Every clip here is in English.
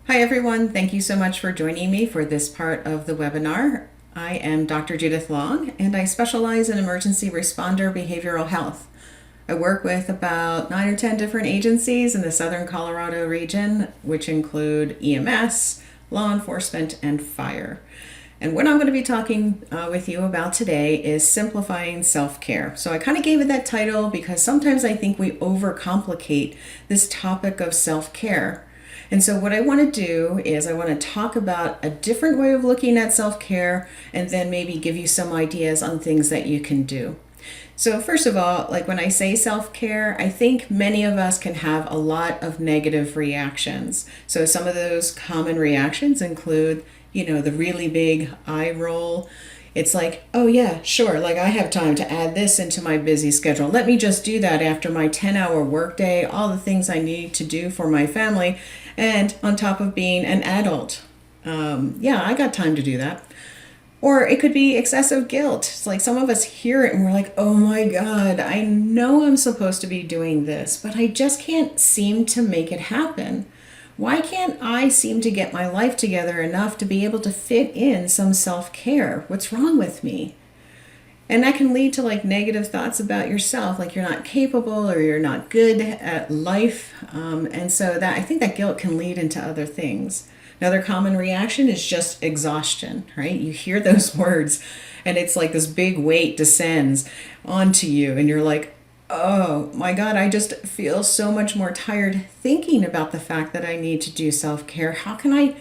Hi everyone, thank you so much for joining me for this part of the webinar. I am Dr. Judith Long and I specialize in emergency responder behavioral health. I work with about 9 or 10 different agencies in the southern Colorado region, which include EMS, law enforcement, and fire. And what I'm going to be talking with you about today is simplifying self-care. So I kind of gave it that title because sometimes I think we overcomplicate this topic of self-care. And so what I want to do is I want to talk about a different way of looking at self-care and then maybe give you some ideas on things that you can do. So first of all, like when I say self-care, I think many of us can have a lot of negative reactions. So some of those common reactions include, the really big eye roll. It's like, oh yeah, sure, like I have time to add this into my busy schedule. Let me just do that after my 10-hour workday, all the things I need to do for my family, and on top of being an adult. Yeah, I got time to do that. Or it could be excessive guilt. It's like some of us hear it and we're like, oh my God, I know I'm supposed to be doing this, but I just can't seem to make it happen. Why can't I seem to get my life together enough to be able to fit in some self-care? What's wrong with me? And that can lead to like negative thoughts about yourself, like you're not capable or you're not good at life. And so that I think that guilt can lead into other things. Another common reaction is just exhaustion, right? You hear those words and it's like this big weight descends onto you and you're like, oh my God, I just feel so much more tired thinking about the fact that I need to do self-care. How can I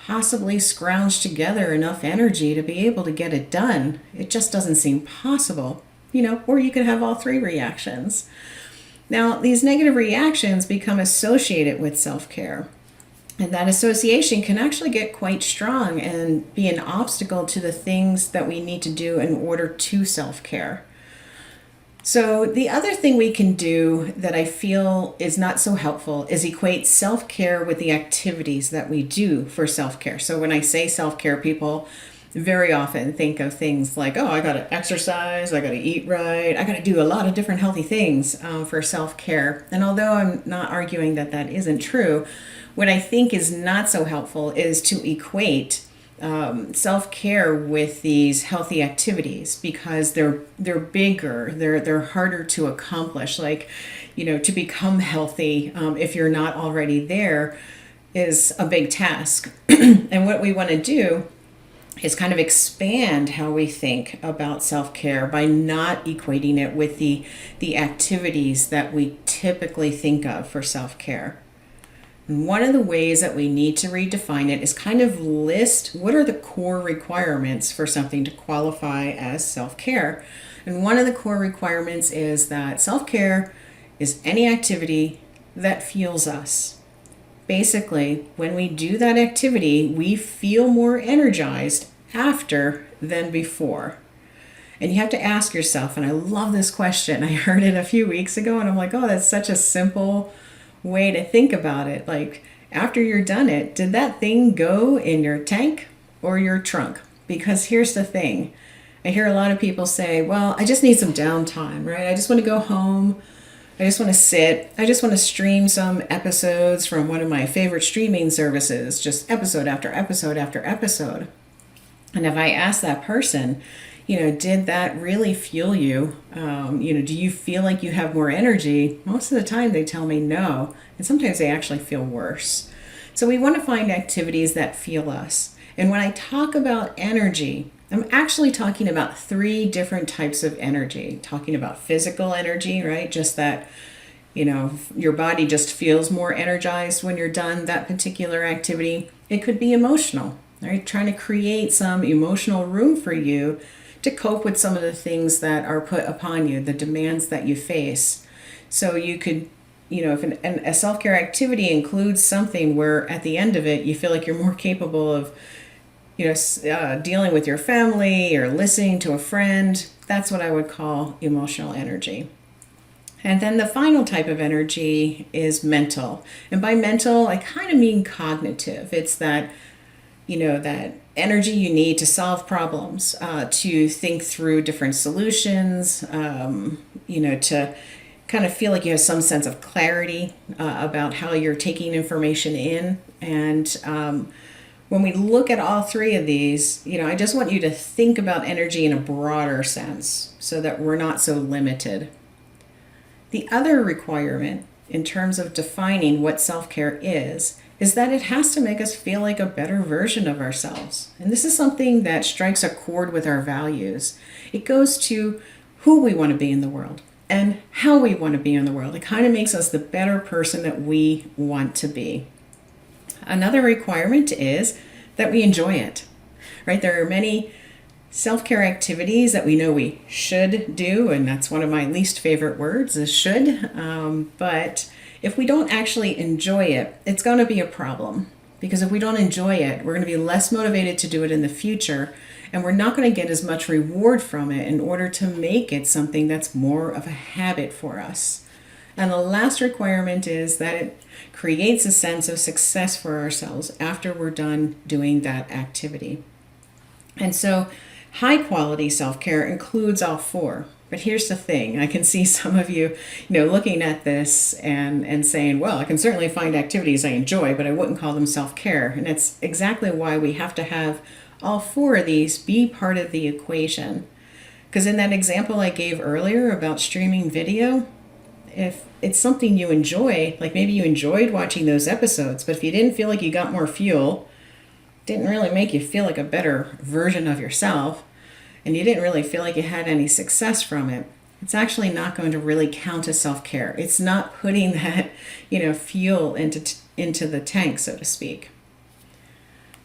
possibly scrounge together enough energy to be able to get it done? It just doesn't seem possible, or you could have all three reactions. Now, these negative reactions become associated with self-care. And that association can actually get quite strong and be an obstacle to the things that we need to do in order to self-care. So the other thing we can do that I feel is not so helpful is equate self-care with the activities that we do for self-care. So when I say self-care, people very often think of things like, oh, I got to exercise, I got to eat right, I got to do a lot of different healthy things for self-care. And although I'm not arguing that that isn't true, what I think is not so helpful is to equate self-care with these healthy activities because they're bigger, they're harder to accomplish. Like, to become healthy, if you're not already there, is a big task. And what we want to do is kind of expand how we think about self-care by not equating it with the activities that we typically think of for self-care. And one of the ways that we need to redefine it is kind of list what are the core requirements for something to qualify as self-care. And one of the core requirements is that self-care is any activity that fuels us. Basically, when we do that activity, we feel more energized after than before. And you have to ask yourself, and I love this question. I heard it a few weeks ago, and I'm like, oh, that's such a simple way to think about it. Like, after you're done it, did that thing go in your tank or your trunk? Because here's the thing. I hear a lot of people say, well, I just need some downtime, right? I just want to go home. I just want to sit. I just want to stream some episodes from one of my favorite streaming services, just episode after episode after episode. And if I ask that person, did that really fuel you? Do you feel like you have more energy? Most of the time they tell me no. And sometimes they actually feel worse. So we want to find activities that fuel us. And when I talk about energy, I'm actually talking about three different types of energy. Talking about physical energy, right? Just that, your body just feels more energized when you're done that particular activity. It could be emotional, right? Trying to create some emotional room for you to cope with some of the things that are put upon you, the demands that you face. So you could, if a self-care activity includes something where at the end of it, you feel like you're more capable of dealing with your family or listening to a friend, that's what I would call emotional energy. And then the final type of energy is mental. And by mental, I kind of mean cognitive. It's that, that energy you need to solve problems, to think through different solutions, to kind of feel like you have some sense of clarity about how you're taking information in. And when we look at all three of these, I just want you to think about energy in a broader sense so that we're not so limited. The other requirement in terms of defining what self-care is that it has to make us feel like a better version of ourselves. And this is something that strikes a chord with our values. It goes to who we want to be in the world and how we want to be in the world. It kind of makes us the better person that we want to be. Another requirement is that we enjoy it, right? There are many self-care activities that we know we should do, and that's one of my least favorite words is should. But if we don't actually enjoy it, it's going to be a problem. Because if we don't enjoy it, we're going to be less motivated to do it in the future, and we're not going to get as much reward from it in order to make it something that's more of a habit for us. And the last requirement is that it creates a sense of success for ourselves after we're done doing that activity. And so high quality self-care includes all four. But here's the thing. I can see some of you, looking at this and saying, well, I can certainly find activities I enjoy, but I wouldn't call them self-care. And that's exactly why we have to have all four of these be part of the equation. Because in that example I gave earlier about streaming video, if it's something you enjoy, like maybe you enjoyed watching those episodes, but if you didn't feel like you got more fuel, didn't really make you feel like a better version of yourself, and you didn't really feel like you had any success from it, it's actually not going to really count as self-care. It's not putting that, fuel into the tank, so to speak.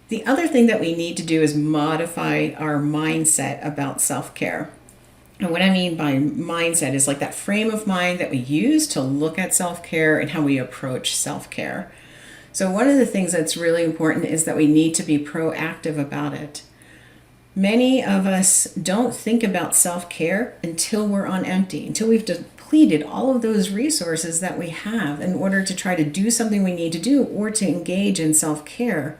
The other thing that we need to do is modify our mindset about self-care. And what I mean by mindset is like that frame of mind that we use to look at self-care and how we approach self-care. So one of the things that's really important is that we need to be proactive about it. Many of us don't think about self-care until we're on empty, until we've depleted all of those resources that we have in order to try to do something we need to do or to engage in self-care.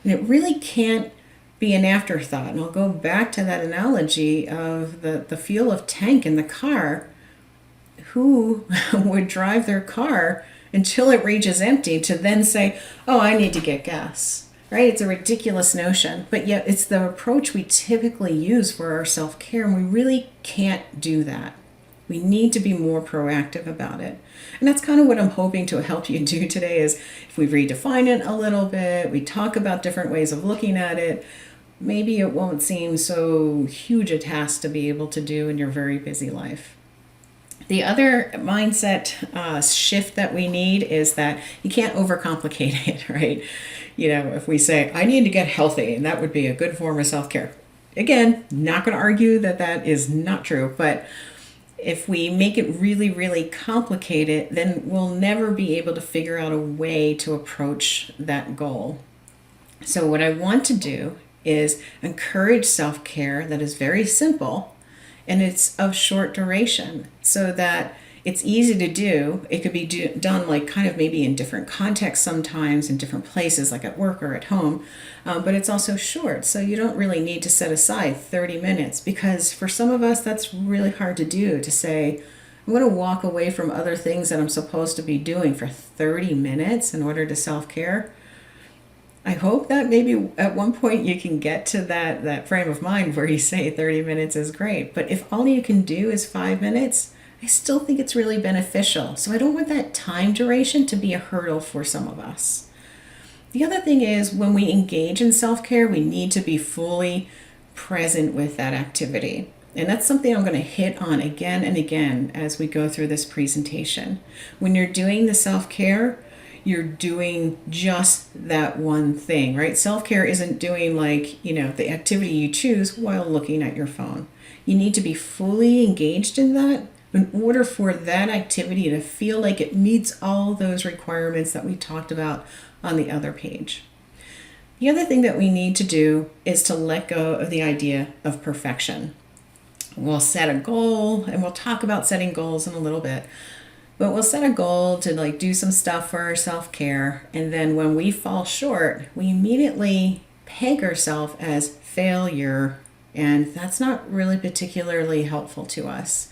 And it really can't be an afterthought. And I'll go back to that analogy of the fuel of tank in the car. Who would drive their car until it reaches empty to then say, oh, I need to get gas, right? It's a ridiculous notion, but yet it's the approach we typically use for our self-care, and we really can't do that. We need to be more proactive about it. And that's kind of what I'm hoping to help you do today is if we redefine it a little bit, we talk about different ways of looking at it, maybe it won't seem so huge a task to be able to do in your very busy life. The other mindset shift that we need is that you can't overcomplicate it, right? If we say, I need to get healthy, and that would be a good form of self-care. Again, not going to argue that that is not true, but if we make it really, really complicated, then we'll never be able to figure out a way to approach that goal. So what I want to do is encourage self-care that is very simple, and it's of short duration so that it's easy to do. It could be done like kind of maybe in different contexts sometimes, in different places like at work or at home, but it's also short. So you don't really need to set aside 30 minutes because for some of us that's really hard to do, to say, I'm going to walk away from other things that I'm supposed to be doing for 30 minutes in order to self-care. I hope that maybe at one point you can get to that frame of mind where you say 30 minutes is great. But if all you can do is 5 minutes, I still think it's really beneficial. So I don't want that time duration to be a hurdle for some of us. The other thing is when we engage in self-care, we need to be fully present with that activity. And that's something I'm going to hit on again and again as we go through this presentation. When you're doing the self-care, you're doing just that one thing, right? Self-care isn't doing the activity you choose while looking at your phone. You need to be fully engaged in that in order for that activity to feel like it meets all those requirements that we talked about on the other page. The other thing that we need to do is to let go of the idea of perfection. We'll set a goal, and we'll talk about setting goals in a little bit. But we'll set a goal to do some stuff for our self-care, and then when we fall short, we immediately peg ourselves as failure, and that's not really particularly helpful to us.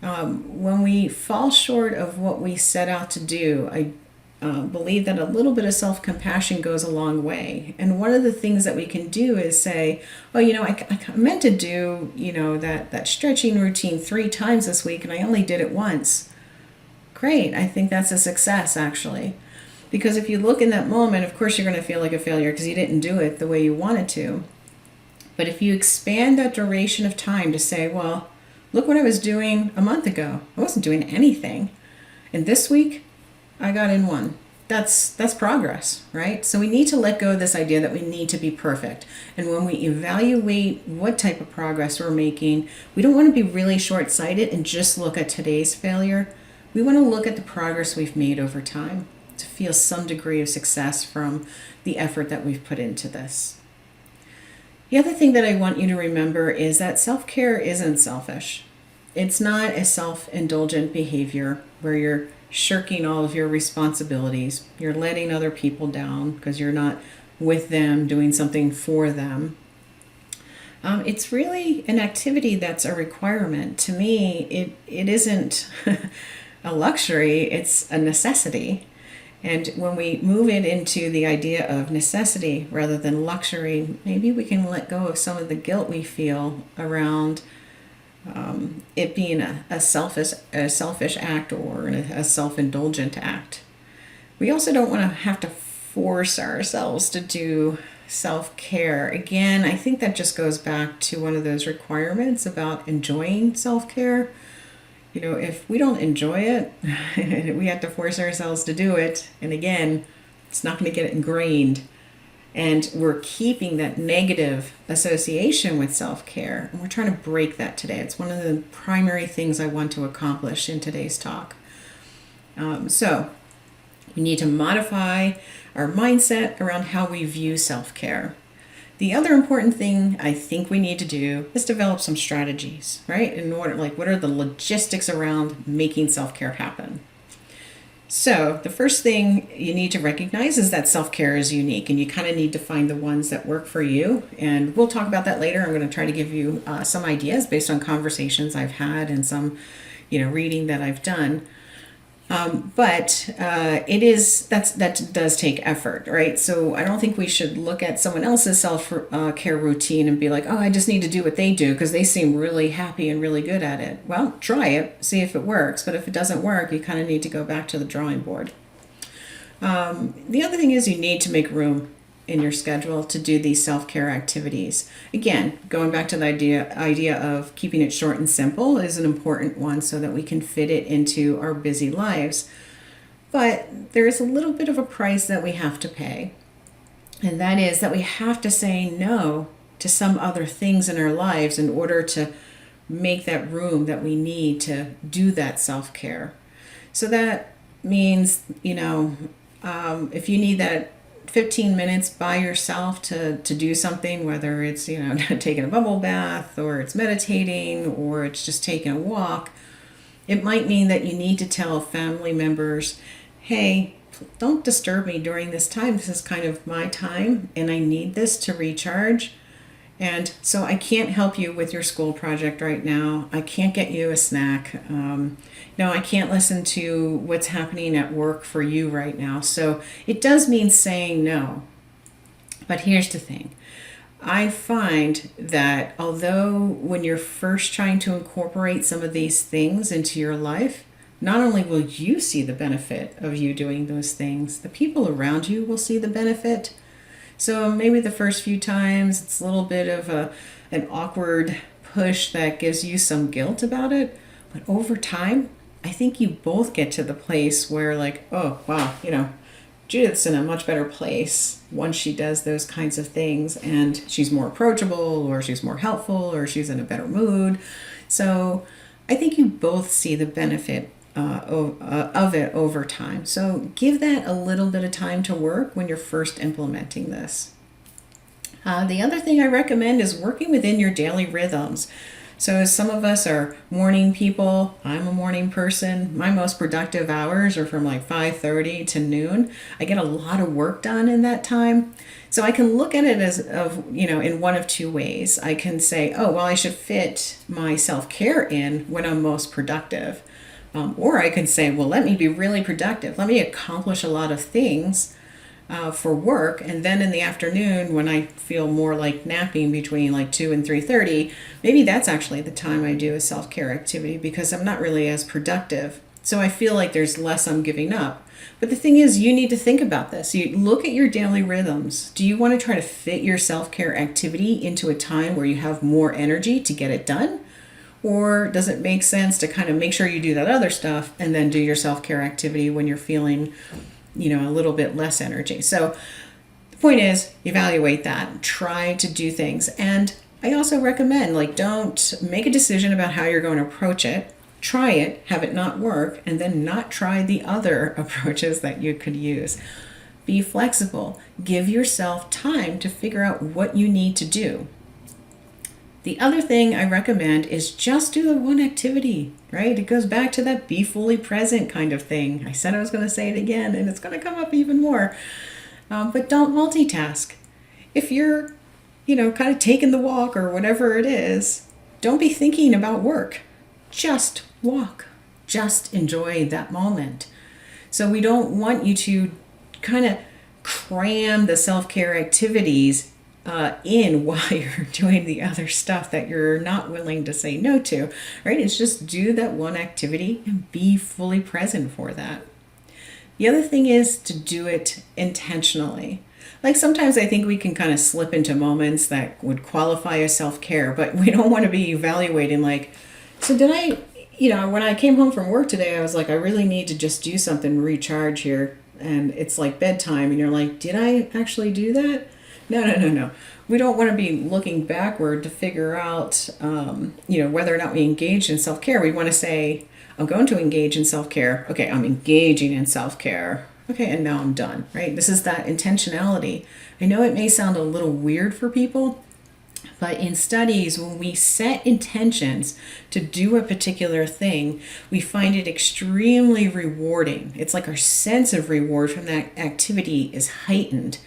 When we fall short of what we set out to do, I believe that a little bit of self-compassion goes a long way. And one of the things that we can do is say, oh, I meant to do, that stretching routine 3 times this week and I only did it once. Great. I think that's a success, actually. Because if you look in that moment, of course, you're going to feel like a failure because you didn't do it the way you wanted to. But if you expand that duration of time to say, well, look what I was doing a month ago. I wasn't doing anything. And this week, I got in one. That's progress, right? So we need to let go of this idea that we need to be perfect. And when we evaluate what type of progress we're making, we don't want to be really short-sighted and just look at today's failure. We want to look at the progress we've made over time to feel some degree of success from the effort that we've put into this. The other thing that I want you to remember is that self-care isn't selfish. It's not a self-indulgent behavior where you're shirking all of your responsibilities. You're letting other people down because you're not with them doing something for them. It's really an activity that's a requirement. To me, it isn't a luxury, it's a necessity. And when we move it into the idea of necessity rather than luxury, maybe we can let go of some of the guilt we feel around it being a selfish act or a self-indulgent act. We also don't want to have to force ourselves to do self-care. Again, I think that just goes back to one of those requirements about enjoying self-care. If we don't enjoy it, we have to force ourselves to do it. And again, it's not going to get ingrained. And we're keeping that negative association with self-care. And we're trying to break that today. It's one of the primary things I want to accomplish in today's talk. So we need to modify our mindset around how we view self-care. The other important thing I think we need to do is develop some strategies, right? In order, what are the logistics around making self-care happen? So the first thing you need to recognize is that self-care is unique, and you kind of need to find the ones that work for you. And we'll talk about that later. I'm going to try to give you some ideas based on conversations I've had and some, reading that I've done. But that does take effort, right? So I don't think we should look at someone else's self-care routine and be like, oh, I just need to do what they do because they seem really happy and really good at it. Well, try it, see if it works. But if it doesn't work, you kind of need to go back to the drawing board. The other thing is you need to make room in your schedule to do these self-care activities. Again, going back to the idea of keeping it short and simple is an important one so that we can fit it into our busy lives. But there is a little bit of a price that we have to pay. And that is that we have to say no to some other things in our lives in order to make that room that we need to do that self-care. So that means, if you need that 15 minutes by yourself to do something, whether it's, taking a bubble bath or it's meditating or it's just taking a walk, it might mean that you need to tell family members, hey, don't disturb me during this time. This is kind of my time and I need this to recharge. And so I can't help you with your school project right now. I can't get you a snack. I can't listen to what's happening at work for you right now. So it does mean saying no. But here's the thing. I find that although when you're first trying to incorporate some of these things into your life, not only will you see the benefit of you doing those things, the people around you will see the benefit. So maybe the first few times it's a little bit of an awkward push that gives you some guilt about it. But over time, I think you both get to the place where oh, wow, Judith's in a much better place once she does those kinds of things and she's more approachable or she's more helpful or she's in a better mood. So I think you both see the benefit of it over time. So give that a little bit of time to work when you're first implementing this. The other thing I recommend is working within your daily rhythms. So some of us are morning people. I'm a morning person. My most productive hours are from like 5:30 to noon. I get a lot of work done in that time. So I can look at it as in one of two ways. I can say, oh, well, I should fit my self-care in when I'm most productive. Or I can say, well, let me be really productive. Let me accomplish a lot of things for work, and then in the afternoon when I feel more like napping between like 2 and 3:30, maybe that's actually the time I do a self-care activity because I'm not really as productive. So I feel like there's less I'm giving up. But the thing is, you need to think about this. You look at your daily rhythms. Do you want to try to fit your self-care activity into a time where you have more energy to get it done? Or does it make sense to kind of make sure you do that other stuff and then do your self-care activity when you're feeling a little bit less energy? So the point is, evaluate that, try to do things. And I also recommend, don't make a decision about how you're going to approach it. Try it, have it not work, and then not try the other approaches that you could use. Be flexible. Give yourself time to figure out what you need to do. The other thing I recommend is just do the one activity, right? It goes back to that be fully present kind of thing. I said I was going to say it again, and it's going to come up even more. But don't multitask. If you're, kind of taking the walk or whatever it is, don't be thinking about work. Just walk. Just enjoy that moment. So we don't want you to kind of cram the self-care activities in while you're doing the other stuff that you're not willing to say no to, right? It's just do that one activity and be fully present for that. The other thing is to do it intentionally. Like sometimes I think we can kind of slip into moments that would qualify as self-care, but we don't want to be evaluating so did I, when I came home from work today, I was like, I really need to just do something, recharge here. And it's like bedtime and you're like, did I actually do that? No. We don't want to be looking backward to figure out, whether or not we engage in self-care. We want to say, I'm going to engage in self-care. Okay, I'm engaging in self-care. Okay, and now I'm done, right? This is that intentionality. I know it may sound a little weird for people, but in studies, when we set intentions to do a particular thing, we find it extremely rewarding. It's like our sense of reward from that activity is heightened.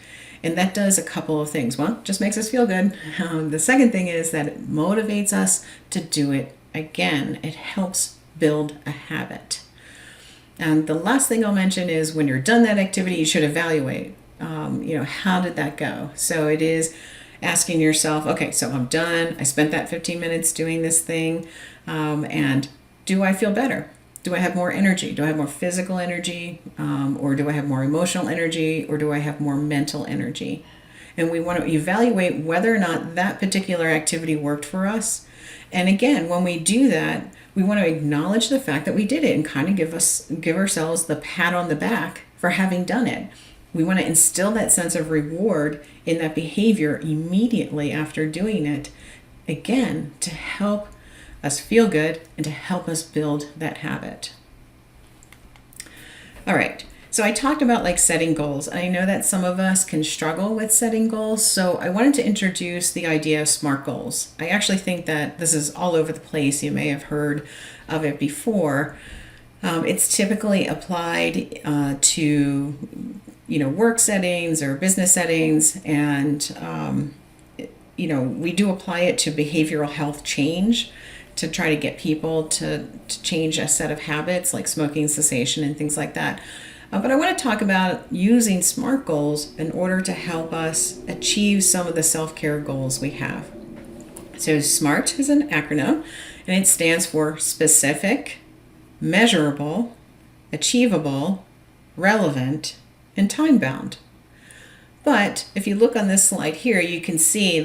And that does a couple of things. One, just makes us feel good. The second thing is that it motivates us to do it again. It helps build a habit. And the last thing I'll mention is when you're done that activity, you should evaluate, how did that go? So it is asking yourself, okay, so I'm done. I spent that 15 minutes doing this thing. And do I feel better? Do I have more energy? Do I have more physical energy? Or do I have more emotional energy? Or do I have more mental energy? And we want to evaluate whether or not that particular activity worked for us. And again, when we do that, we want to acknowledge the fact that we did it and kind of give ourselves the pat on the back for having done it. We want to instill that sense of reward in that behavior immediately after doing it, again, to help us feel good and to help us build that habit. All right, so I talked about setting goals. I know that some of us can struggle with setting goals, so I wanted to introduce the idea of SMART goals. I actually think that this is all over the place. You may have heard of it before. It's typically applied to work settings or business settings, and we do apply it to behavioral health change to try to get people to change a set of habits like smoking cessation and things like that. But I want to talk about using SMART goals in order to help us achieve some of the self-care goals we have. So SMART is an acronym, and it stands for specific, measurable, achievable, relevant, and time-bound. But if you look on this slide here, you can see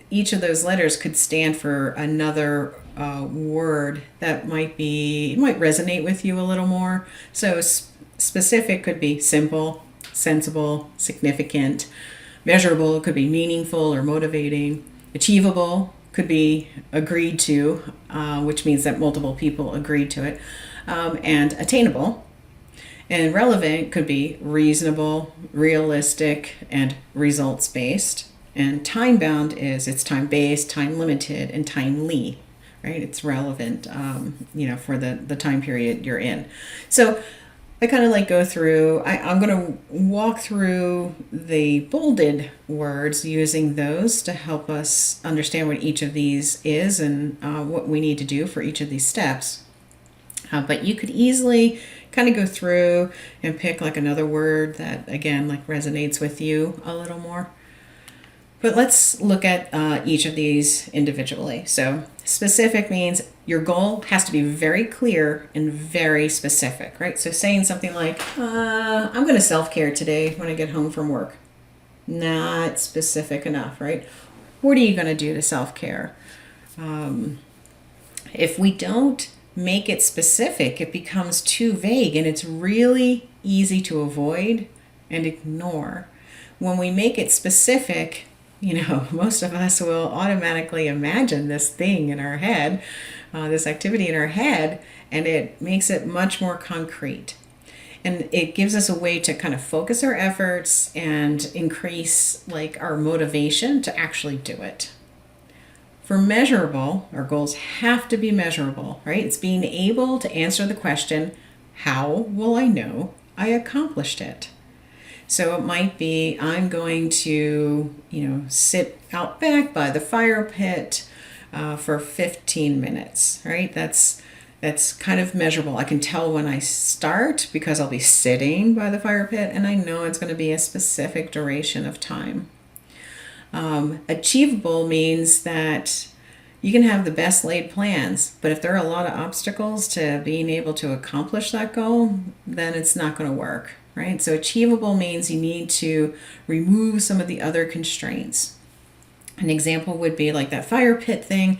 each of those letters could stand for another word that might resonate with you a little more. So specific could be simple, sensible, significant. Measurable could be meaningful or motivating. Achievable could be agreed to, which means that multiple people agreed to it. And attainable. And relevant could be reasonable, realistic, and results-based. And time-bound it's time-based, time-limited, and timely. right? It's relevant, for the time period you're in. So I kind of like go through, I'm going to walk through the bolded words using those to help us understand what each of these is and what we need to do for each of these steps. But you could easily kind of go through and pick like another word that, again, like resonates with you a little more. But let's look at each of these individually. So specific means your goal has to be very clear and very specific, right? So saying something like, I'm going to self-care today when I get home from work. Not specific enough, right? What are you going to do to self-care? If we don't make it specific, it becomes too vague and it's really easy to avoid and ignore. When we make it specific, most of us will automatically imagine this thing in our head, this activity in our head, and it makes it much more concrete. And it gives us a way to kind of focus our efforts and increase like our motivation to actually do it. For measurable, our goals have to be measurable, right? It's being able to answer the question, how will I know I accomplished it? So it might be, I'm going to, sit out back by the fire pit for 15 minutes, right? That's kind of measurable. I can tell when I start because I'll be sitting by the fire pit and I know it's going to be a specific duration of time. Achievable means that you can have the best laid plans, but if there are a lot of obstacles to being able to accomplish that goal, then it's not going to work, right? So achievable means you need to remove some of the other constraints. An example would be like that fire pit thing.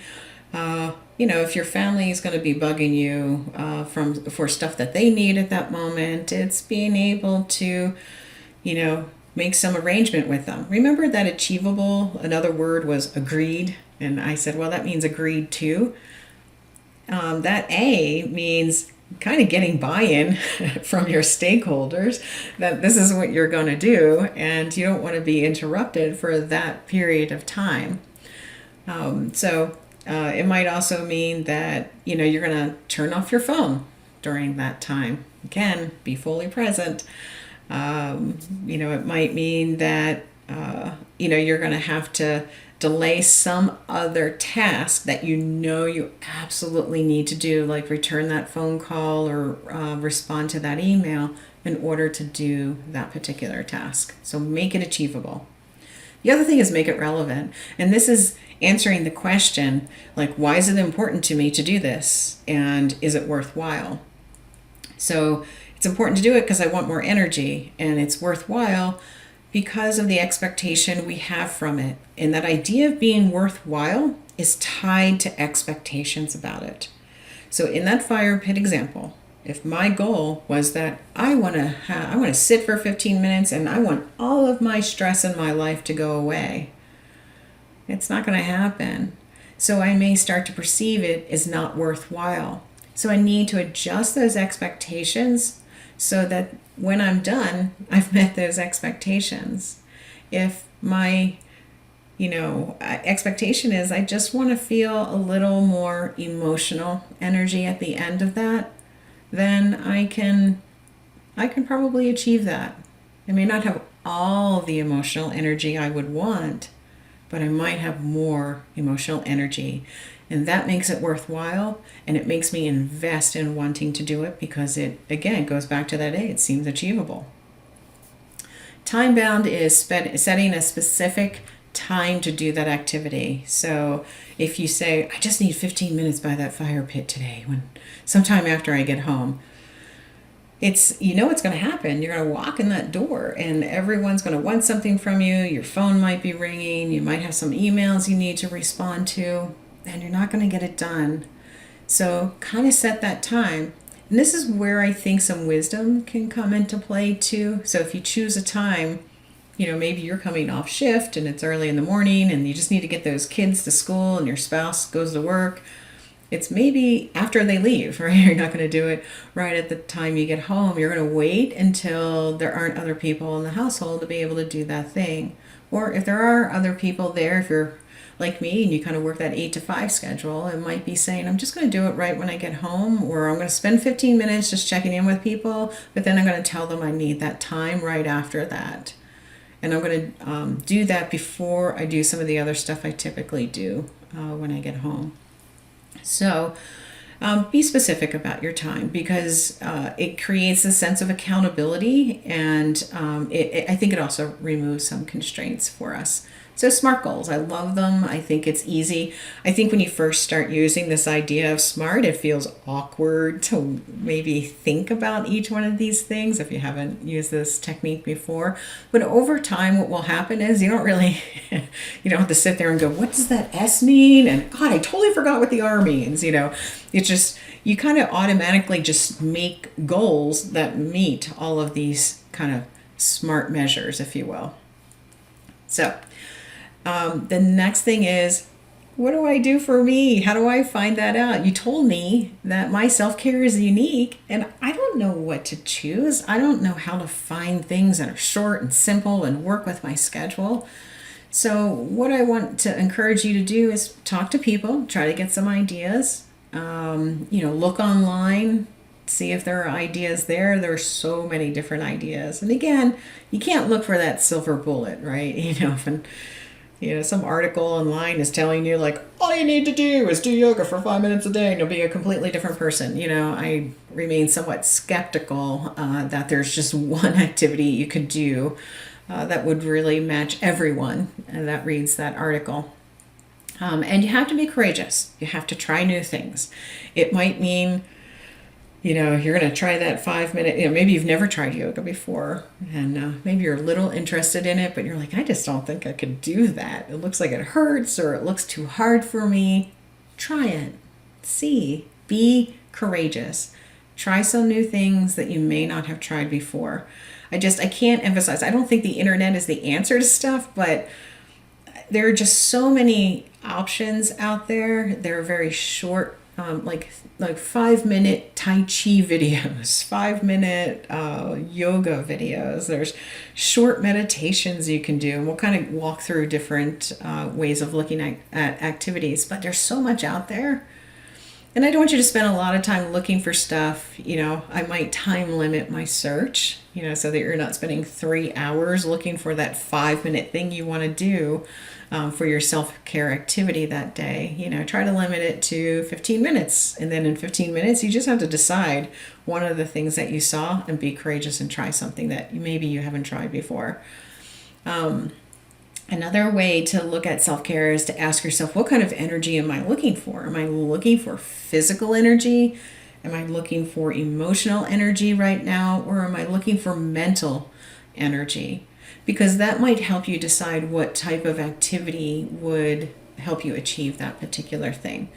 If your family is going to be bugging you for stuff that they need at that moment, it's being able to, make some arrangement with them. Remember that achievable, another word was agreed. And I said, well, that means agreed to. That A means kind of getting buy-in from your stakeholders that this is what you're going to do and you don't want to be interrupted for that period of time. It might also mean that, you're going to turn off your phone during that time. Again, be fully present. It might mean that, you're going to have to delay some other task that you absolutely need to do, like return that phone call or respond to that email in order to do that particular task. So make it achievable. The other thing is make it relevant. And this is answering the question, like, why is it important to me to do this? And is it worthwhile? So it's important to do it because I want more energy, and it's worthwhile because of the expectation we have from it. And that idea of being worthwhile is tied to expectations about it. So in that fire pit example, if my goal was that I want to sit for 15 minutes and I want all of my stress in my life to go away, it's not going to happen. So I may start to perceive it as not worthwhile. So I need to adjust those expectations so that when I'm done, I've met those expectations. If my, expectation is I just want to feel a little more emotional energy at the end of that, then I can probably achieve that. I may not have all the emotional energy I would want, but I might have more emotional energy. And that makes it worthwhile, and it makes me invest in wanting to do it because it, again, goes back to that A, it seems achievable. Time bound is setting a specific time to do that activity. So if you say, I just need 15 minutes by that fire pit today, sometime after I get home, it's going to happen. You're going to walk in that door and everyone's going to want something from you. Your phone might be ringing. You might have some emails you need to respond to, and you're not going to get it done. So kind of set that time. And this is where I think some wisdom can come into play too. So if you choose a time, maybe you're coming off shift and it's early in the morning and you just need to get those kids to school and your spouse goes to work. It's maybe after they leave, right? You're not going to do it right at the time you get home. You're going to wait until there aren't other people in the household to be able to do that thing. Or if there are other people there, if you're like me and you kind of work that 8 to 5 schedule, it might be saying, I'm just going to do it right when I get home, or I'm going to spend 15 minutes just checking in with people, but then I'm going to tell them I need that time right after that. And I'm going to do that before I do some of the other stuff I typically do when I get home. So be specific about your time, because it creates a sense of accountability, and I think it also removes some constraints for us. So SMART goals, I love them. I think it's easy. I think when you first start using this idea of SMART, it feels awkward to maybe think about each one of these things if you haven't used this technique before. But over time, what will happen is you don't have to sit there and go, what does that S mean? And God, I totally forgot what the R means. It's just, you kind of automatically just make goals that meet all of these kind of SMART measures, if you will. So, the next thing is, what do I do for me? How do I find that out? You told me that my self-care is unique, and I don't know what to choose. I don't know how to find things that are short and simple and work with my schedule. So what I want to encourage you to do is talk to people, try to get some ideas, look online, see if there are ideas there. There are so many different ideas. And again, you can't look for that silver bullet, right? Some article online is telling you like, all you need to do is do yoga for 5 minutes a day and you'll be a completely different person. I remain somewhat skeptical that there's just one activity you could do that would really match everyone that reads that article. And you have to be courageous. You have to try new things. It might mean you're going to try that 5 minute, maybe you've never tried yoga before, and maybe you're a little interested in it, but you're like, I just don't think I could do that. It looks like it hurts, or it looks too hard for me. Try it. See. Be courageous. Try some new things that you may not have tried before. I can't emphasize, I don't think the internet is the answer to stuff, but there are just so many options out there. They're very short, like 5-minute Tai Chi videos, 5-minute yoga videos. There's short meditations you can do. And we'll kind of walk through different ways of looking at activities, but there's so much out there. And I don't want you to spend a lot of time looking for stuff. I might time limit my search, so that you're not spending 3 hours looking for that 5-minute thing you want to do for your self-care activity that day. Try to limit it to 15 minutes. And then in 15 minutes, you just have to decide one of the things that you saw and be courageous and try something that maybe you haven't tried before. Another way to look at self-care is to ask yourself, what kind of energy am I looking for? Am I looking for physical energy? Am I looking for emotional energy right now? Or am I looking for mental energy? Because that might help you decide what type of activity would help you achieve that particular thing.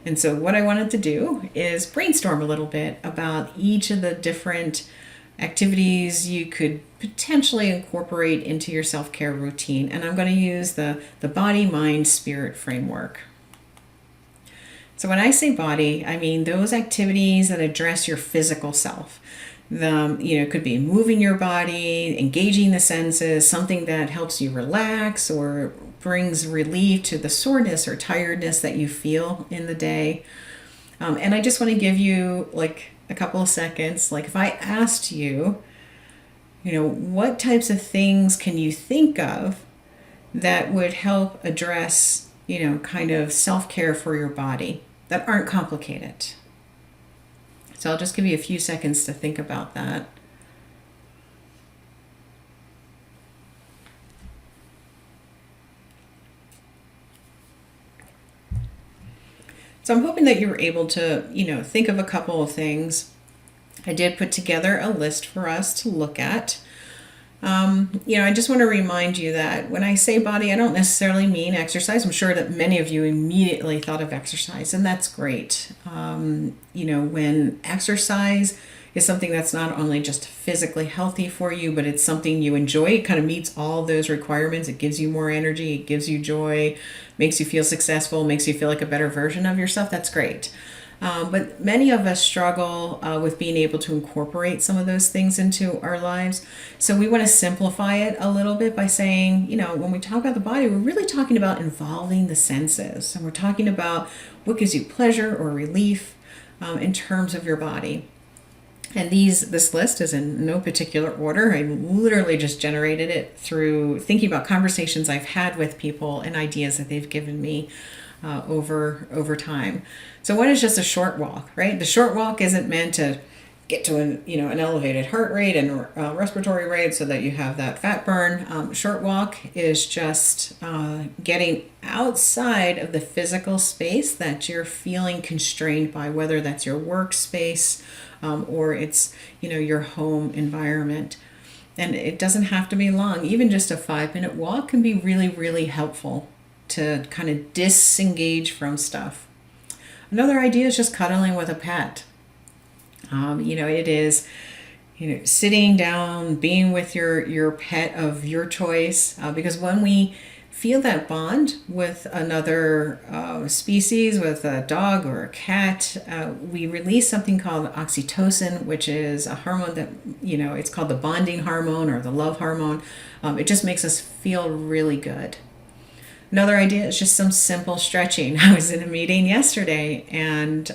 And so what I wanted to do is brainstorm a little bit about each of the different activities you could potentially incorporate into your self-care routine. And I'm going to use the body, mind, spirit framework. So when I say body, I mean those activities that address your physical self. It could be moving your body, engaging the senses, something that helps you relax or brings relief to the soreness or tiredness that you feel in the day. And I just want to give you like a couple of seconds. Like if I asked you, what types of things can you think of that would help address, kind of self-care for your body that aren't complicated? So I'll just give you a few seconds to think about that. So I'm hoping that you were able to, think of a couple of things. I did put together a list for us to look at. I just want to remind you that when I say body, I don't necessarily mean exercise. I'm sure that many of you immediately thought of exercise, and that's great. When exercise is something that's not only just physically healthy for you, but it's something you enjoy. It kind of meets all those requirements. It gives you more energy, it gives you joy, makes you feel successful, makes you feel like a better version of yourself. That's great. But many of us struggle with being able to incorporate some of those things into our lives. So we want to simplify it a little bit by saying, when we talk about the body, we're really talking about involving the senses. And we're talking about what gives you pleasure or relief in terms of your body. And this list is in no particular order. I literally just generated it through thinking about conversations I've had with people and ideas that they've given me over time. So one is just a short walk, right? The short walk isn't meant to get to an elevated heart rate and respiratory rate so that you have that fat burn. Short walk is just getting outside of the physical space that you're feeling constrained by, whether that's your workspace or it's your home environment. And it doesn't have to be long. Even just a 5-minute walk can be really, really helpful to kind of disengage from stuff. Another idea is just cuddling with a pet. It is, sitting down, being with your pet of your choice, because when we feel that bond with another species, with a dog or a cat, we release something called oxytocin, which is a hormone that, it's called the bonding hormone or the love hormone. It just makes us feel really good. Another idea is just some simple stretching. I was in a meeting yesterday and,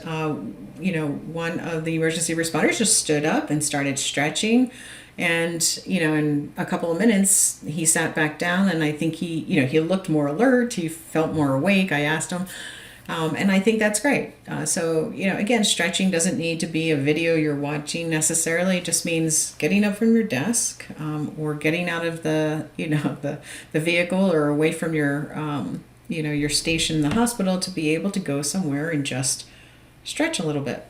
one of the emergency responders just stood up and started stretching. And, in a couple of minutes, he sat back down and I think he looked more alert. He felt more awake. I asked him. And I think that's great. So, again, stretching doesn't need to be a video you're watching necessarily. It just means getting up from your desk or getting out of the vehicle or away from your station in the hospital to be able to go somewhere and just stretch a little bit.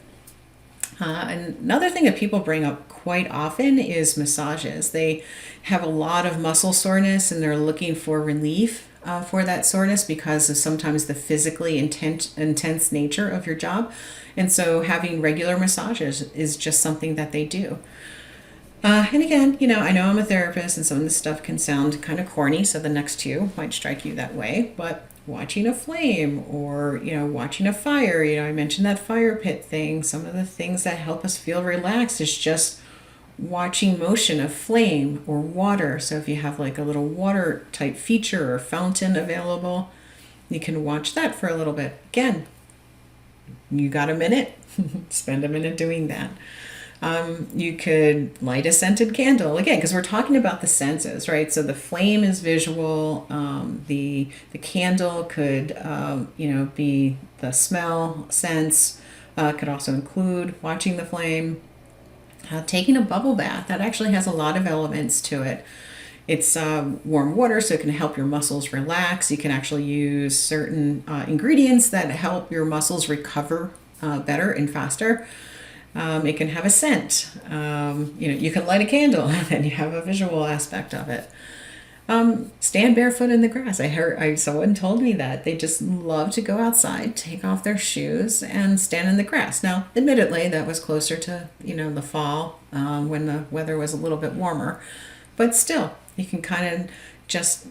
And another thing that people bring up quite often is massages. They have a lot of muscle soreness and they're looking for relief for that soreness because of sometimes the physically intense nature of your job. And so having regular massages is just something that they do. And again, I know I'm a therapist and some of this stuff can sound kind of corny, so the next two might strike you that way, but watching a flame or, watching a fire, I mentioned that fire pit thing. Some of the things that help us feel relaxed is just watching motion of flame or water. So if you have like a little water type feature or fountain available, you can watch that for a little bit. Again, you got a minute, spend a minute doing that. You could light a scented candle, again, because we're talking about the senses, right? So the flame is visual. The candle could, be the smell, sense. Could also include watching the flame. Taking a bubble bath, that actually has a lot of elements to it. It's warm water, so it can help your muscles relax. You can actually use certain ingredients that help your muscles recover better and faster. It can have a scent. You can light a candle and then you have a visual aspect of it. Stand barefoot in the grass. Someone told me that they just love to go outside, take off their shoes and stand in the grass. Now, admittedly, that was closer to, the fall, when the weather was a little bit warmer, but still you can kind of just,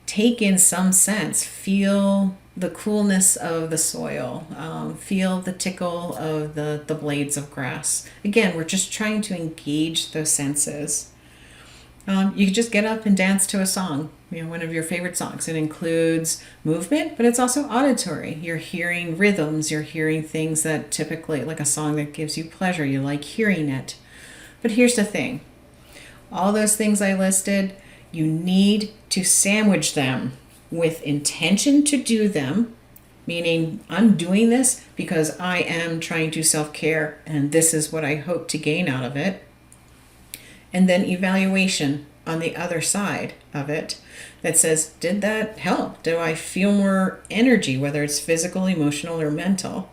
take in some sense, feel the coolness of the soil, feel the tickle of the blades of grass. Again, we're just trying to engage those senses. You can just get up and dance to a song, one of your favorite songs. It includes movement, but it's also auditory. You're hearing rhythms, you're hearing things that typically, like a song that gives you pleasure, you like hearing it. But here's the thing. All those things I listed, you need to sandwich them with intention to do them, meaning I'm doing this because I am trying to self-care and this is what I hope to gain out of it. And then evaluation on the other side of it that says, did that help? Do I feel more energy, whether it's physical, emotional, or mental?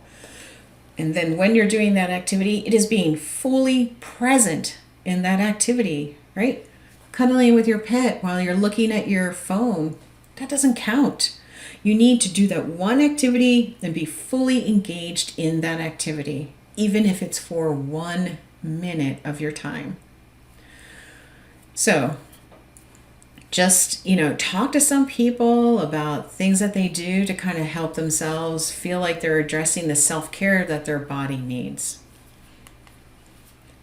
And then when you're doing that activity, it is being fully present in that activity, right? Cuddling with your pet while you're looking at your phone, that doesn't count. You need to do that one activity and be fully engaged in that activity, even if it's for 1 minute of your time. So Just, talk to some people about things that they do to kind of help themselves feel like they're addressing the self-care that their body needs.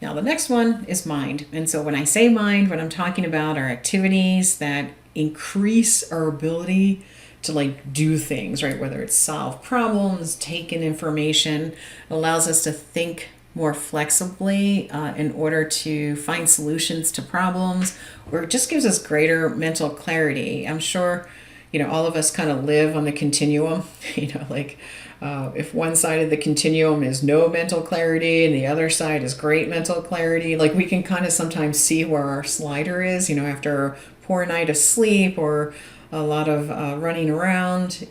Now, the next one is mind. And so when I say mind, what I'm talking about are activities that increase our ability to do things, right? Whether it's solve problems, take in information, allows us to think more flexibly in order to find solutions to problems, or it just gives us greater mental clarity. I'm sure, all of us kind of live on the continuum, if one side of the continuum is no mental clarity and the other side is great mental clarity, we can kind of sometimes see where our slider is, after a poor night of sleep or a lot of running around,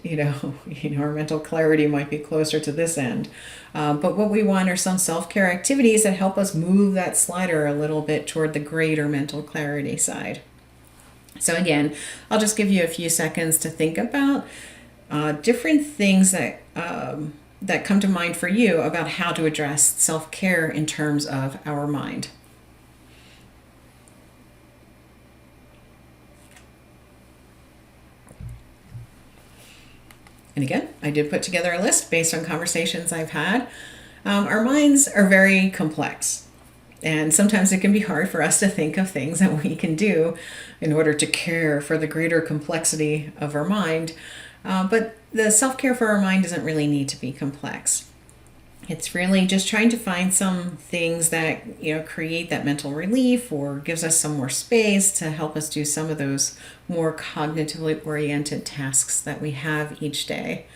our mental clarity might be closer to this end. But what we want are some self-care activities that help us move that slider a little bit toward the greater mental clarity side. So again, I'll just give you a few seconds to think about different things that come to mind for you about how to address self-care in terms of our mind. And again, I did put together a list based on conversations I've had. Our minds are very complex, and sometimes it can be hard for us to think of things that we can do in order to care for the greater complexity of our mind. But the self-care for our mind doesn't really need to be complex. It's really just trying to find some things that, create that mental relief or gives us some more space to help us do some of those more cognitively oriented tasks that we have each day.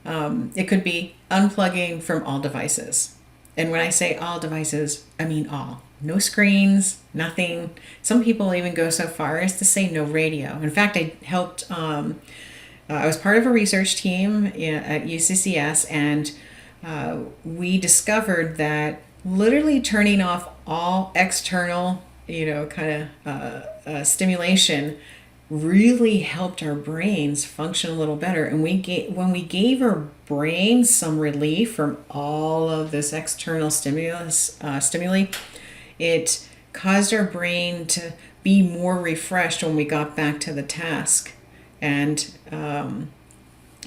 It could be unplugging from all devices. And when I say all devices, I mean all. No screens, nothing. Some people even go so far as to say no radio. In fact, I helped, I was part of a research team at UCCS, and we discovered that literally turning off all external, stimulation really helped our brains function a little better. And when we gave our brains some relief from all of this external stimuli, it caused our brain to be more refreshed when we got back to the task. And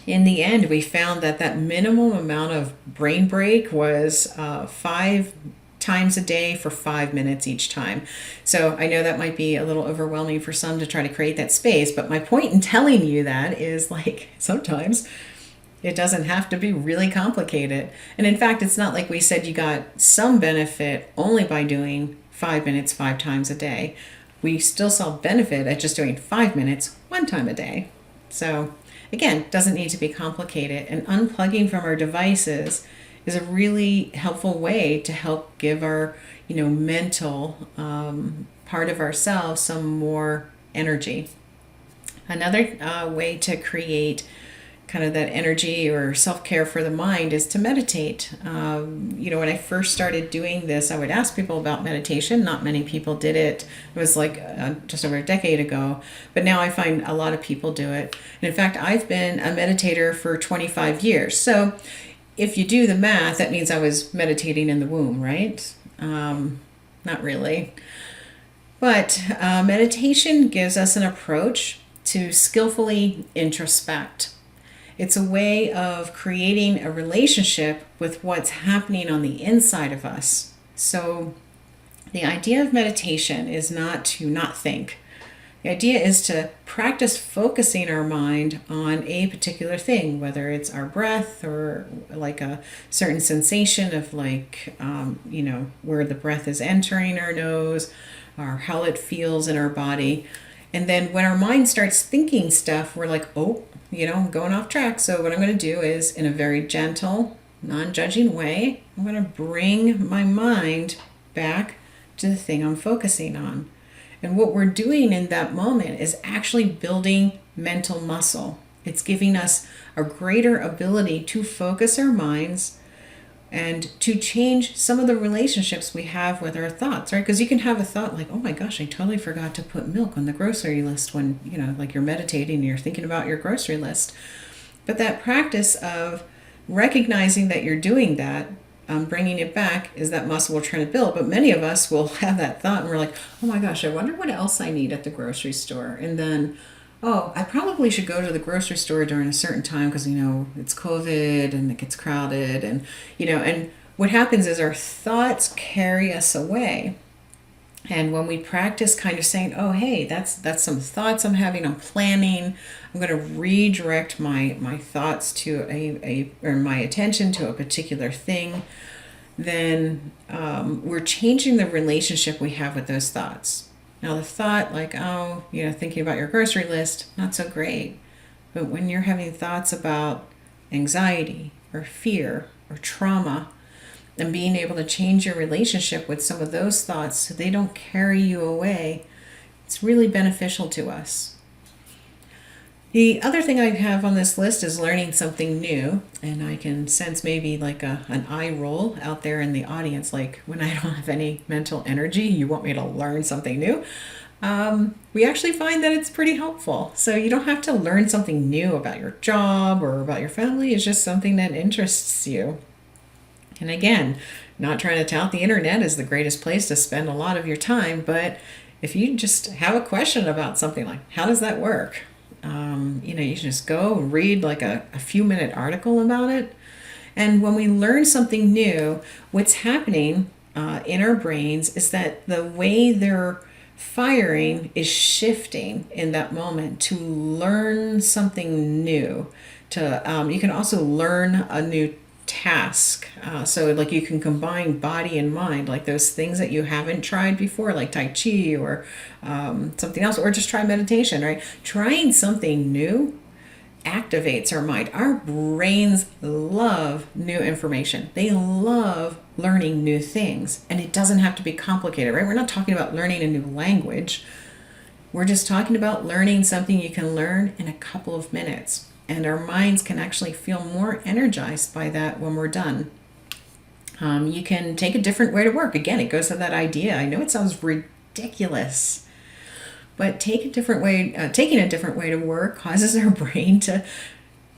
in the end, we found that minimum amount of brain break was 5 times a day for 5 minutes each time. So I know that might be a little overwhelming for some to try to create that space, but my point in telling you that is sometimes it doesn't have to be really complicated. And in fact, it's not like we said you got some benefit only by doing 5 minutes 5 times a day. We still saw benefit at just doing 5 minutes 1 time a day. So again, doesn't need to be complicated, and unplugging from our devices is a really helpful way to help give our, mental part of ourselves some more energy. Another way to create kind of that energy or self-care for the mind is to meditate. When I first started doing this, I would ask people about meditation. Not many people did it. It was just over a decade ago, but now I find a lot of people do it. And in fact, I've been a meditator for 25 years. So if you do the math, that means I was meditating in the womb, right? Not really. But meditation gives us an approach to skillfully introspect. It's a way of creating a relationship with what's happening on the inside of us. So the idea of meditation is not to not think. The idea is to practice focusing our mind on a particular thing, whether it's our breath or a certain sensation of where the breath is entering our nose or how it feels in our body. And then when our mind starts thinking stuff, we're like, oh, I'm going off track. So what I'm going to do is, in a very gentle, non-judging way, I'm going to bring my mind back to the thing I'm focusing on. And what we're doing in that moment is actually building mental muscle. It's giving us a greater ability to focus our minds and to change some of the relationships we have with our thoughts, right? Because you can have a thought like, oh my gosh, I totally forgot to put milk on the grocery list when, you're meditating and you're thinking about your grocery list. But that practice of recognizing that you're doing that bringing it back is that muscle we're trying to build. But many of us will have that thought and we're like, oh my gosh, I wonder what else I need at the grocery store. And then, oh, I probably should go to the grocery store during a certain time because, it's COVID and it gets crowded. And what happens is our thoughts carry us away. And when we practice kind of saying, oh, hey, that's some thoughts I'm having, I'm planning, I'm going to redirect my thoughts to or my attention to a particular thing, then we're changing the relationship we have with those thoughts. Now, the thought like, oh, thinking about your grocery list, not so great. But when you're having thoughts about anxiety or fear or trauma, and being able to change your relationship with some of those thoughts so they don't carry you away, it's really beneficial to us. The other thing I have on this list is learning something new, and I can sense maybe like an eye roll out there in the audience, like when I don't have any mental energy, you want me to learn something new. We actually find that it's pretty helpful. So you don't have to learn something new about your job or about your family. It's just something that interests you. And again, not trying to tout the internet is the greatest place to spend a lot of your time, but if you just have a question about something like, how does that work? You can just go read like a few minute article about it. And when we learn something new, what's happening in our brains is that the way they're firing is shifting in that moment to learn something new. You can also learn a new task. So like you can combine body and mind, like those things that you haven't tried before, like Tai Chi or something else, or just try meditation, right? Trying something new activates our mind. Our brains love new information. They love learning new things, and it doesn't have to be complicated, right? We're not talking about learning a new language. We're just talking about learning something you can learn in a couple of minutes. And our minds can actually feel more energized by that when we're done. You can take a different way to work. Again, it goes to that idea. I know it sounds ridiculous, but taking a different way to work causes our brain to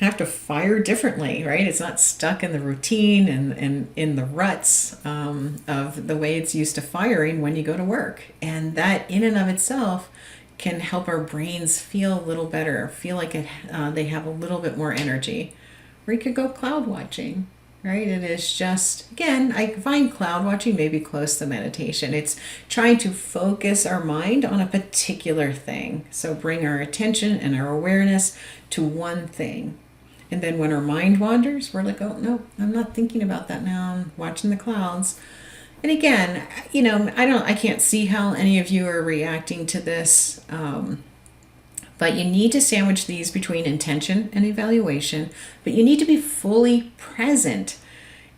have to fire differently, right? It's not stuck in the routine and in the ruts of the way it's used to firing when you go to work. And that in and of itself can help our brains feel a little better, feel like they have a little bit more energy. Or you could go cloud watching, right? It is just, again, I find cloud watching maybe close to meditation. It's trying to focus our mind on a particular thing. So bring our attention and our awareness to one thing. And then when our mind wanders, we're like, oh, no, I'm not thinking about that now. I'm watching the clouds. And again, I can't see how any of you are reacting to this, but you need to sandwich these between intention and evaluation, but you need to be fully present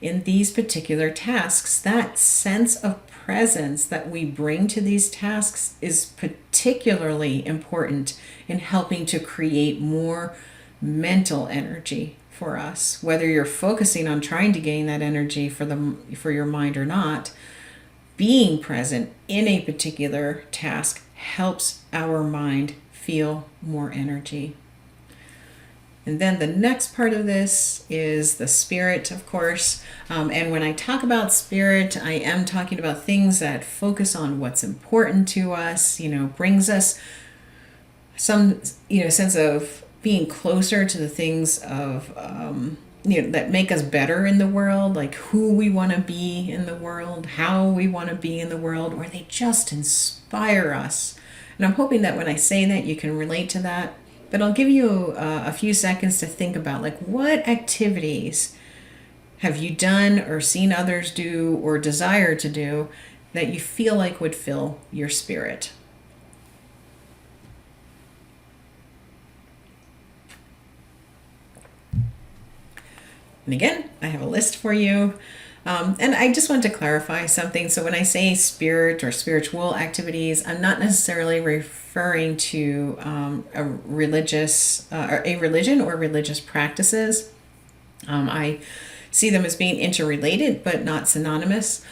in these particular tasks. That sense of presence that we bring to these tasks is particularly important in helping to create more mental energy for us. Whether you're focusing on trying to gain that energy for your mind or not, being present in a particular task helps our mind feel more energy. And then the next part of this is the spirit, of course. And when I talk about spirit, I am talking about things that focus on what's important to us, brings us some, sense of being closer to the things of, that make us better in the world, like who we want to be in the world, how we want to be in the world, or they just inspire us. And I'm hoping that when I say that, you can relate to that. But I'll give you a few seconds to think about, like, what activities have you done or seen others do or desire to do that you feel like would fill your spirit? And again, I have a list for you. And I just want to clarify something. So when I say spirit or spiritual activities, I'm not necessarily referring to a religion or religious practices. I see them as being interrelated, but not synonymous.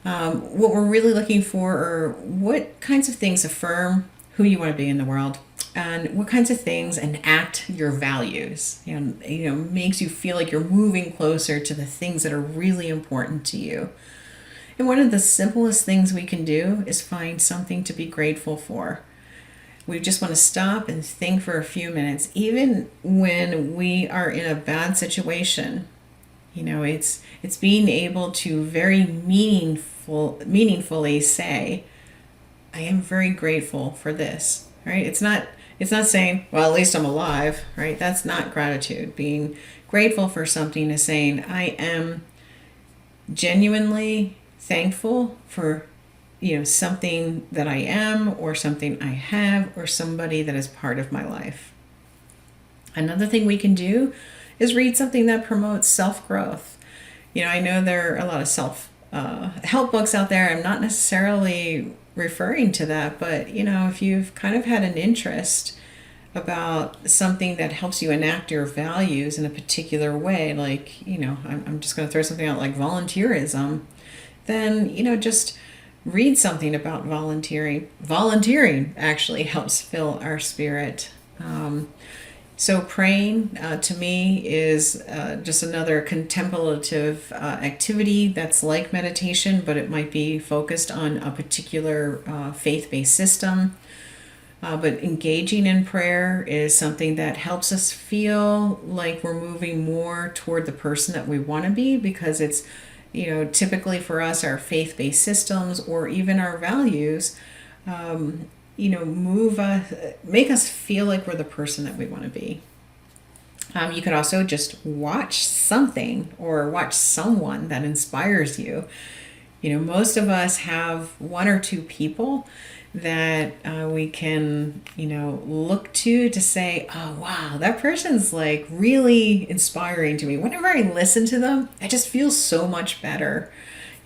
What we're really looking for are what kinds of things affirm who you want to be in the world. and what kinds of things enact your values and makes you feel like you're moving closer to the things that are really important to you. And one of the simplest things we can do is find something to be grateful for. We just want to stop and think for a few minutes, even when we are in a bad situation. It's being able to very meaningfully say, I am very grateful for this, right? It's not saying, well, at least I'm alive, right? That's not gratitude. Being grateful for something is saying, I am genuinely thankful for, something that I am, or something I have, or somebody that is part of my life. Another thing we can do is read something that promotes self-growth. I know there are a lot of self-help books out there. I'm not necessarily referring to that, but if you've kind of had an interest about something that helps you enact your values in a particular way, like I'm just going to throw something out like volunteerism, then just read something about volunteering actually helps fill our spirit. So praying, to me, is just another contemplative activity that's like meditation, but it might be focused on a particular faith-based system. But engaging in prayer is something that helps us feel like we're moving more toward the person that we want to be, because it's, typically for us, our faith-based systems or even our values, make us feel like we're the person that we want to be. You could also just watch something or watch someone that inspires you. Most of us have one or two people that we can, look to say, oh, wow, that person's like really inspiring to me. Whenever I listen to them, I just feel so much better.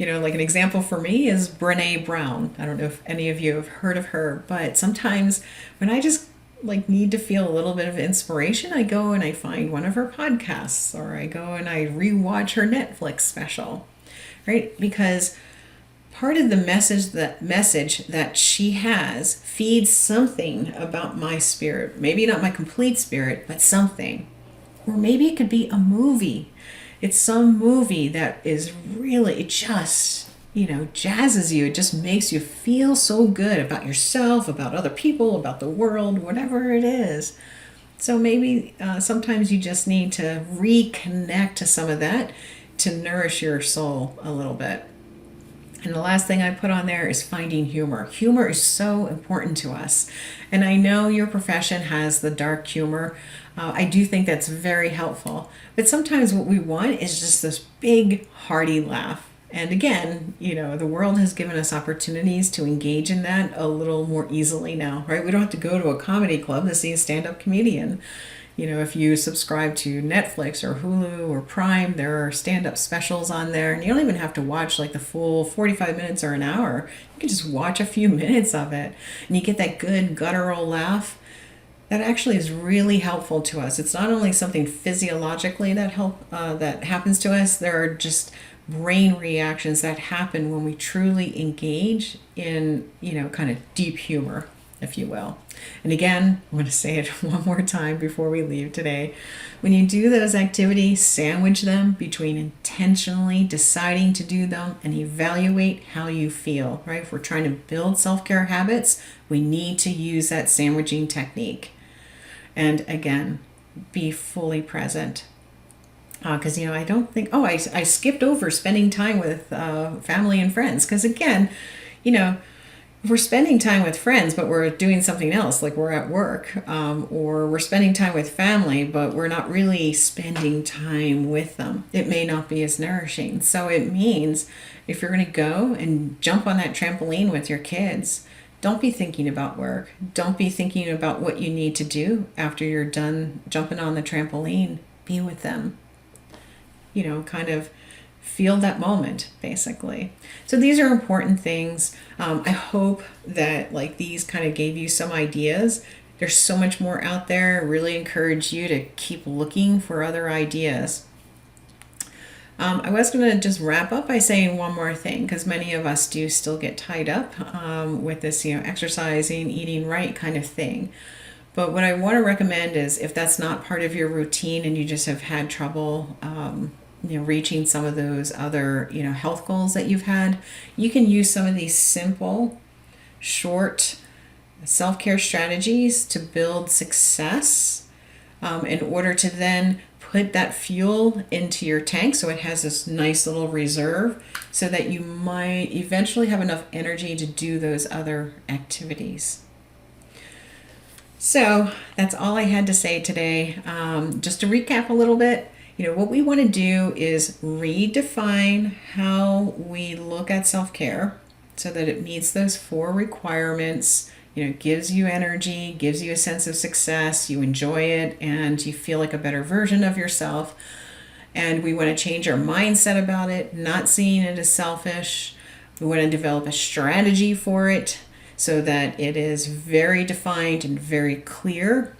Like an example for me is Brené Brown. I don't know if any of you have heard of her, but sometimes when I just need to feel a little bit of inspiration, I go and I find one of her podcasts, or I go and I rewatch her Netflix special, right? Because part of the message that she has feeds something about my spirit. Maybe not my complete spirit, but something. Or maybe it could be a movie. It's some movie that is really, it just, jazzes you. It just makes you feel so good about yourself, about other people, about the world, whatever it is. So maybe sometimes you just need to reconnect to some of that to nourish your soul a little bit. And the last thing I put on there is finding humor. Humor is so important to us. And I know your profession has the dark humor. I do think that's very helpful. But sometimes what we want is just this big, hearty laugh. And again, the world has given us opportunities to engage in that a little more easily now, right? We don't have to go to a comedy club to see a stand-up comedian. If you subscribe to Netflix or Hulu or Prime, there are stand-up specials on there, and you don't even have to watch like the full 45 minutes or an hour. You can just watch a few minutes of it, and you get that good guttural laugh. That actually is really helpful to us. It's not only something physiologically that happens to us. There are just brain reactions that happen when we truly engage in, kind of deep humor, if you will. And again, I'm going to say it one more time before we leave today. When you do those activities, sandwich them between intentionally deciding to do them and evaluate how you feel, right? If we're trying to build self-care habits, we need to use that sandwiching technique. And again, be fully present. Because, I don't think, I skipped over spending time with family and friends. Because again, if we're spending time with friends, but we're doing something else, like we're at work, or we're spending time with family, but we're not really spending time with them, it may not be as nourishing. So it means if you're going to go and jump on that trampoline with your kids, don't be thinking about work. Don't be thinking about what you need to do after you're done jumping on the trampoline. Be with them. Kind of feel that moment, basically. So these are important things. I hope that these kind of gave you some ideas. There's so much more out there. I really encourage you to keep looking for other ideas. I was going to just wrap up by saying one more thing, because many of us do still get tied up with this, exercising, eating right kind of thing. But what I want to recommend is if that's not part of your routine and you just have had trouble, reaching some of those other, health goals that you've had, you can use some of these simple, short self-care strategies to build success in order to then put that fuel into your tank so it has this nice little reserve so that you might eventually have enough energy to do those other activities. So that's all I had to say today. Just to recap a little bit, what we want to do is redefine how we look at self-care so that it meets those 4 requirements. Gives you energy, gives you a sense of success, you enjoy it, and you feel like a better version of yourself. And we want to change our mindset about it, not seeing it as selfish. We want to develop a strategy for it so that it is very defined and very clear.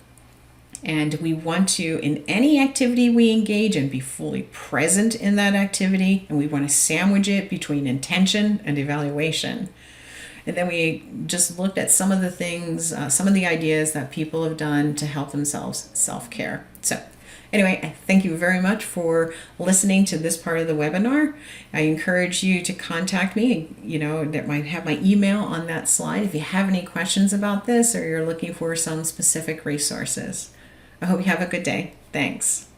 And we want to, in any activity we engage in, be fully present in that activity. And we want to sandwich it between intention and evaluation. And then we just looked at some of the things, some of the ideas that people have done to help themselves self-care. So anyway, I thank you very much for listening to this part of the webinar. I encourage you to contact me. That might have my email on that slide if you have any questions about this or you're looking for some specific resources. I hope you have a good day. Thanks.